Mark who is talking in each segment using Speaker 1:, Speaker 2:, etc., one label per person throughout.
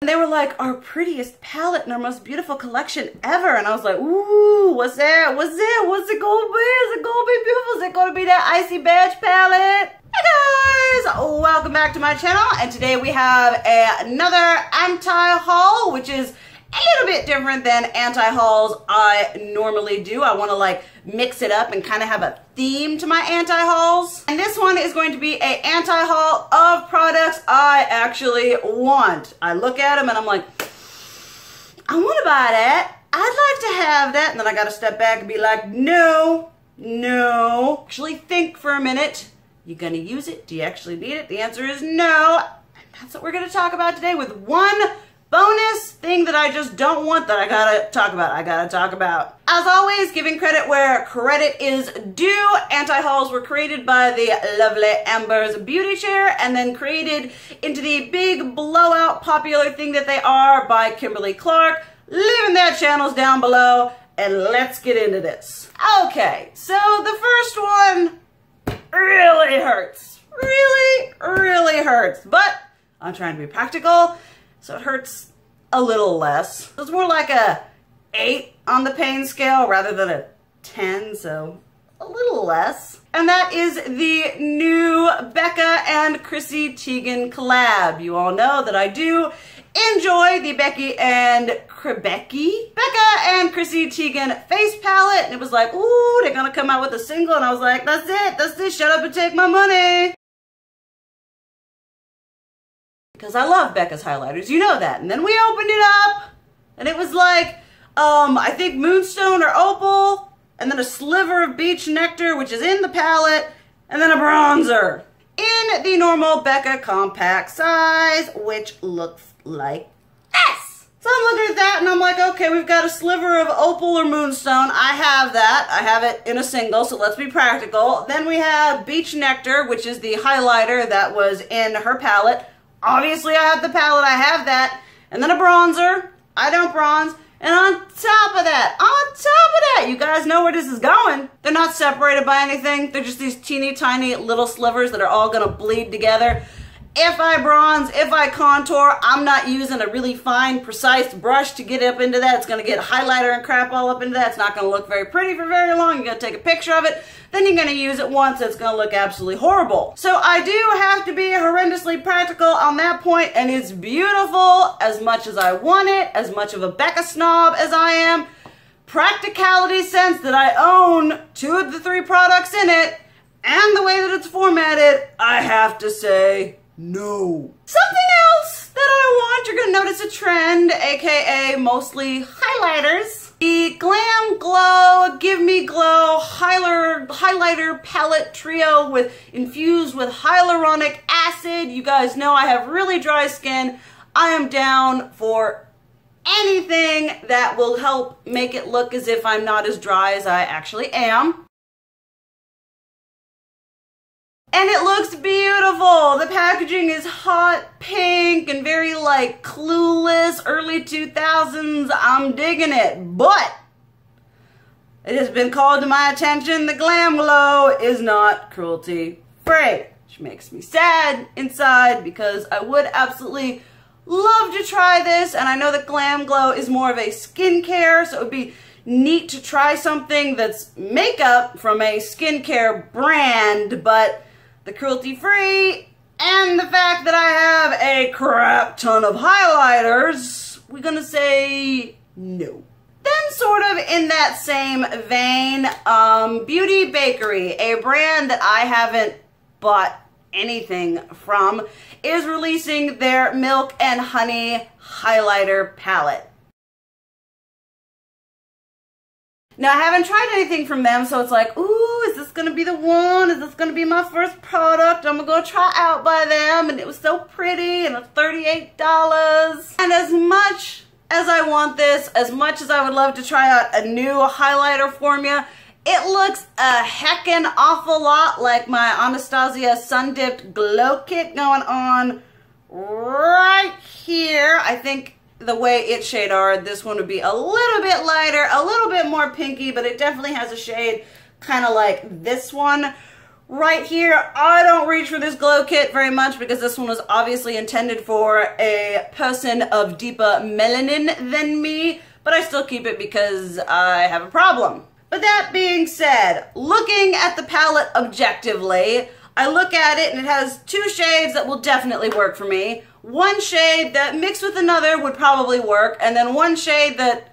Speaker 1: And they were like, our prettiest palette and our most beautiful collection ever. And I was like, ooh, what's that? What's it? What's it gonna be? Is it gonna be beautiful? Is it gonna be that Icy Badge palette? Hey guys, welcome back to my channel. And today we have another anti-haul, which is a little bit different than anti-hauls I normally do. I want to like mix it up and kind of have a theme to my anti-hauls. And this one is going to be a anti-haul of products I actually want. I look at them and I'm like, I want to buy that. I'd like to have that. And then I got to step back and be like, no. Actually think for a minute. You gonna use it? Do you actually need it? The answer is no. And that's what we're going to talk about today with one bonus thing that I just don't want that I gotta talk about. As always, giving credit where credit is due. Anti-hauls were created by the lovely Amber's Beauty Chair and then created into the big blowout popular thing that they are by Kimberly Clark. Leaving their channels down below and let's get into this. Okay, so the first one really hurts. Really hurts. But I'm trying to be practical, so it hurts a little less. It's more like a 8 on the pain scale rather than a 10, so a little less. And that is the new Becca and Chrissy Teigen collab. You all know that I do enjoy the Becca and Chrissy Teigen face palette. And it was like, ooh, they're gonna come out with a single. And I was like, that's it, shut up and take my money. Because I love Becca's highlighters, you know that. And then we opened it up, and it was like, I think Moonstone or Opal, and then a sliver of Beach Nectar, which is in the palette, and then a bronzer. In the normal Becca compact size, which looks like this. So I'm looking at that, and I'm like, okay, we've got a sliver of Opal or Moonstone. I have that. I have it in a single, so let's be practical. Then we have Beach Nectar, which is the highlighter that was in her palette. Obviously, I have the palette, I have that. And then a bronzer. I don't bronze. And on top of that, you guys know where this is going. They're not separated by anything. They're just these teeny tiny little slivers that are all gonna bleed together. If I bronze, if I contour, I'm not using a really fine, precise brush to get up into that. It's gonna get highlighter and crap all up into that. It's not gonna look very pretty for very long. You're gonna take a picture of it. Then you're going to use it once, it's going to look absolutely horrible. So I do have to be horrendously practical on that point, and it's beautiful as much as I want it, as much of a Becca snob as I am. Practicality sense that I own 2 of the 3 products in it, and the way that it's formatted, I have to say no. Something else that I want, you're going to notice a trend, aka mostly highlighters. The Glam Glow, Give Me Glow highlighter palette trio infused with hyaluronic acid. You guys know I have really dry skin. I am down for anything that will help make it look as if I'm not as dry as I actually am. And it looks beautiful. The packaging is hot pink and very like Clueless, early 2000s. I'm digging it. But it has been called to my attention the Glam Glow is not cruelty free, which makes me sad inside because I would absolutely love to try this. And I know that Glam Glow is more of a skincare, so it would be neat to try something that's makeup from a skincare brand, but the cruelty-free, and the fact that I have a crap ton of highlighters, we're gonna say no. Then sort of in that same vein, Beauty Bakery, a brand that I haven't bought anything from, is releasing their Milk and Honey highlighter palette. Now, I haven't tried anything from them, so it's like, ooh, is this going to be the one? Is this going to be my first product I'm going to go try out by them? And it was so pretty, and it was $38. And as much as I want this, as much as I would love to try out a new highlighter formula, it looks a heckin' awful lot like my Anastasia Sun Dipped Glow Kit going on right here. I think the way it's shade are, this one would be a little bit lighter, a little bit more pinky, but it definitely has a shade kind of like this one Right here, I don't reach for this glow kit very much because this one was obviously intended for a person of deeper melanin than me, but I still keep it because I have a problem. But that being said, looking at the palette objectively, I look at it and it has two shades that will definitely work for me. One shade that mixed with another would probably work, and then one shade that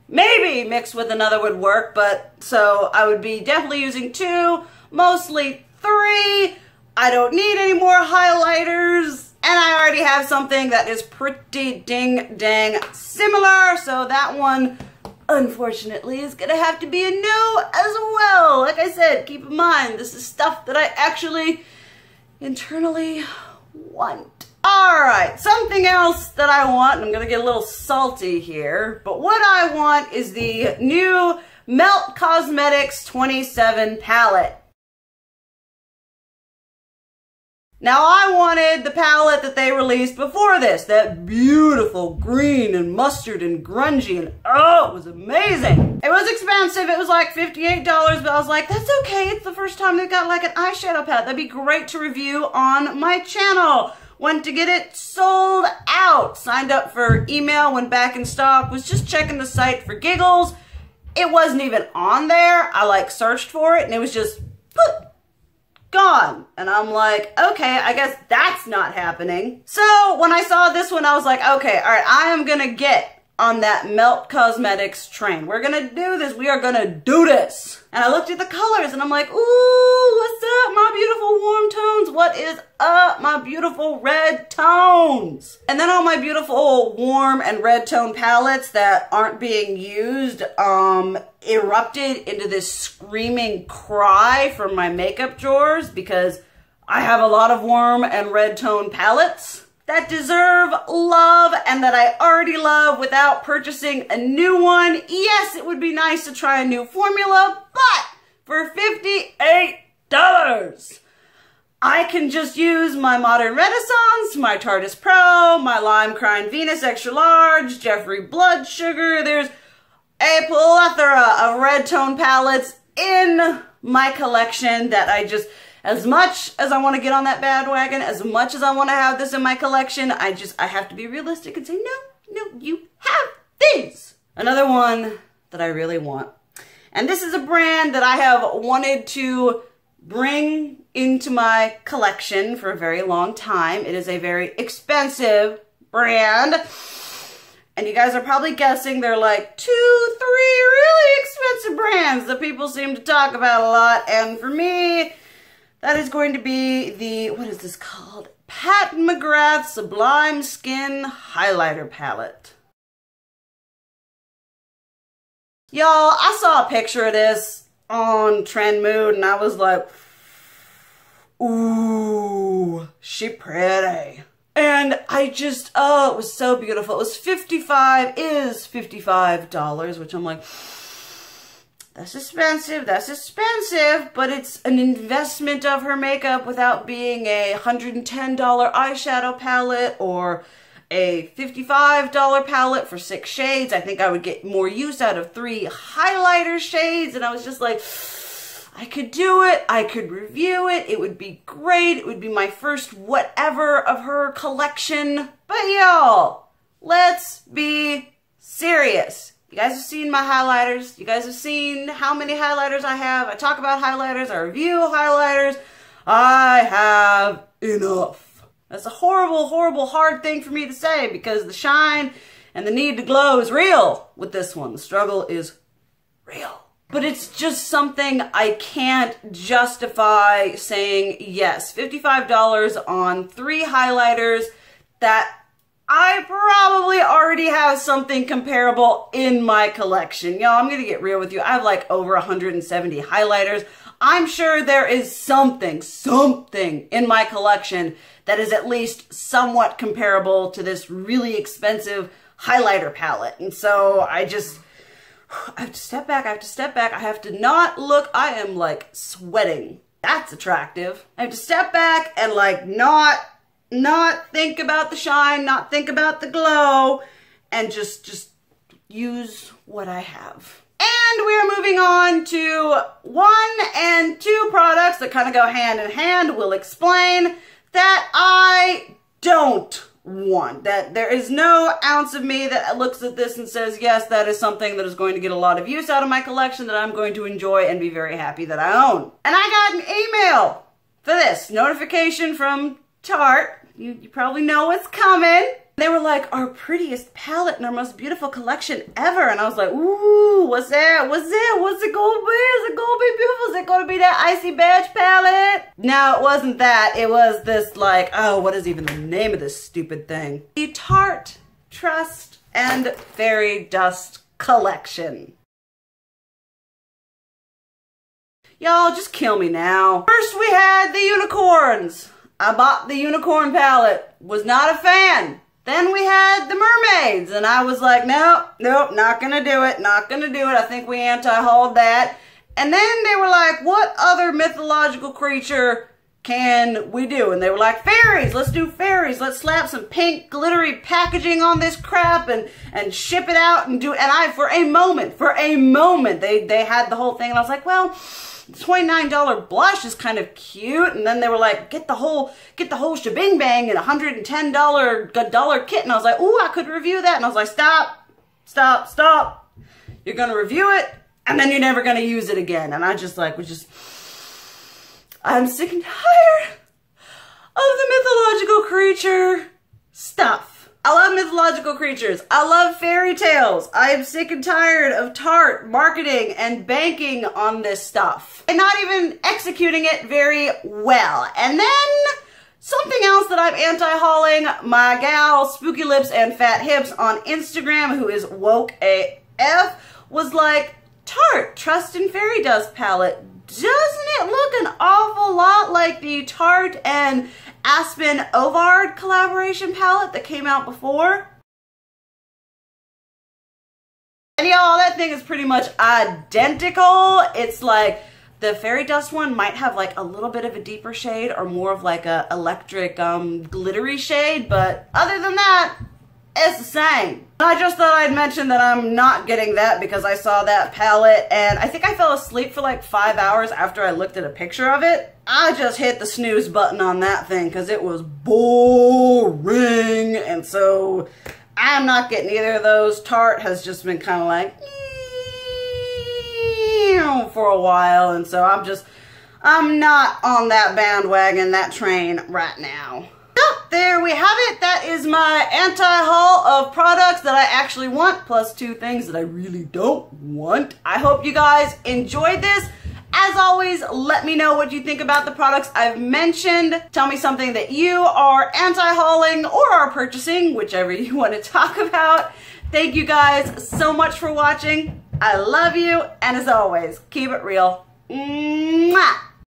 Speaker 1: maybe mixed with another would work, but so I would be definitely using two, mostly three. I don't need any more highlighters, and I already have something that is pretty ding-dang similar, so that one, unfortunately, is gonna have to be a no as well. Like I said, keep in mind, this is stuff that I actually internally want. Alright, something else that I want, I'm gonna get a little salty here, but what I want is the new Melt Cosmetics 27 palette. Now, I wanted the palette that they released before this, that beautiful green and mustard and grungy, and oh, it was amazing. It was expensive, it was like $58, but I was like, that's okay, it's the first time they've got like an eyeshadow palette. That'd be great to review on my channel. Went to get it sold out. Signed up for email, went back in stock, was just checking the site for giggles. It wasn't even on there. I like searched for it and it was just gone. And I'm like, okay, I guess that's not happening. So when I saw this one, I was like, okay, all right, I am gonna get on that Melt Cosmetics train. We're gonna do this. We are gonna do this. And I looked at the colors and I'm like, ooh, what's up, my beautiful warm tones? What is up, my beautiful red tones? And then all my beautiful warm and red tone palettes that aren't being used erupted into this screaming cry from my makeup drawers because I have a lot of warm and red tone palettes that deserve love and that I already love without purchasing a new one. Yes, it would be nice to try a new formula, but for $58, I can just use my Modern Renaissance, my Tardis Pro, my Lime Crime Venus Extra Large, Jeffree Blood Sugar. There's a plethora of red tone palettes in my collection that I just, as much as I want to get on that bandwagon, as much as I want to have this in my collection, I have to be realistic and say, no, you have these. Another one that I really want. And this is a brand that I have wanted to bring into my collection for a very long time. It is a very expensive brand. And you guys are probably guessing they're like 2, 3 really expensive brands that people seem to talk about a lot. And for me, that is going to be the, what is this called? Pat McGrath Sublime Skin Highlighter Palette. Y'all, I saw a picture of this on Trend Mood and I was like, ooh, she pretty. And I just, oh, it was so beautiful. It was $55, which I'm like, that's expensive, but it's an investment of her makeup without being a $110 eyeshadow palette or a $55 palette for 6 shades. I think I would get more use out of 3 highlighter shades, and I was just like, I could do it, I could review it, it would be great, it would be my first whatever of her collection. But y'all, let's be serious. You guys have seen my highlighters. You guys have seen how many highlighters I have. I talk about highlighters. I review highlighters. I have enough. That's a horrible, horrible, hard thing for me to say because the shine and the need to glow is real with this one. The struggle is real. But it's just something I can't justify saying yes. $55 on 3 highlighters that I probably already have something comparable in my collection. Y'all, I'm gonna get real with you. I have like over 170 highlighters. I'm sure there is something in my collection that is at least somewhat comparable to this really expensive highlighter palette. And so I have to step back, I have to not look, I am like sweating. That's attractive. I have to step back and like not think about the shine, not think about the glow, and just use what I have. And we are moving on to 1 and 2 products that kind of go hand in hand. We'll explain that I don't want. That there is no ounce of me that looks at this and says, yes, that is something that is going to get a lot of use out of my collection that I'm going to enjoy and be very happy that I own. And I got an email for this. Notification from Tarte. You probably know what's coming. They were like, our prettiest palette and our most beautiful collection ever. And I was like, ooh, what's that? What's that? What's it gonna be? Is it gonna be beautiful? Is it gonna be that Icy Badge palette? No, it wasn't that. It was this like, oh, what is even the name of this stupid thing? The Tarte Trust and Fairy Dust Collection. Y'all, just kill me now. First we had the unicorns. I bought the unicorn palette. Was not a fan. Then we had the mermaids, and I was like, nope, not gonna do it, not gonna do it. I think we anti-hauled that. And then they were like, what other mythological creature can we do? And they were like, fairies, let's do fairies. Let's slap some pink glittery packaging on this crap and ship it out and do it. And I, for a moment, they had the whole thing, and I was like, well, the $29 blush is kind of cute. And then they were like, get the whole shebang bang and $110 kit. And I was like, ooh, I could review that. And I was like, stop. You're gonna review it and then you're never gonna use it again. And I just like, I'm sick and tired of the mythological creature stuff. I love mythological creatures. I love fairy tales. I am sick and tired of Tarte marketing and banking on this stuff and not even executing it very well. And then something else that I'm anti-hauling, my gal Spooky Lips and Fat Hips on Instagram, who is woke AF, was like, Tarte Trust and Fairy Dust palette. Doesn't it look an awful lot like the Tarte and Aspen of Art collaboration palette that came out before? And y'all, that thing is pretty much identical. It's like the Fairy Dust one might have like a little bit of a deeper shade or more of like a electric glittery shade, but other than that, it's the same. I just thought I'd mention that I'm not getting that because I saw that palette and I think I fell asleep for like 5 hours after I looked at a picture of it. I just hit the snooze button on that thing because it was boring, and so I'm not getting either of those. Tarte has just been kind of like for a while, and so I'm not on that bandwagon, that train right now. There we have it. That is my anti-haul of products that I actually want, plus 2 things that I really don't want. I hope you guys enjoyed this. As always, let me know what you think about the products I've mentioned. Tell me something that you are anti-hauling or are purchasing, whichever you want to talk about. Thank you guys so much for watching. I love you, and as always, keep it real. Mwah!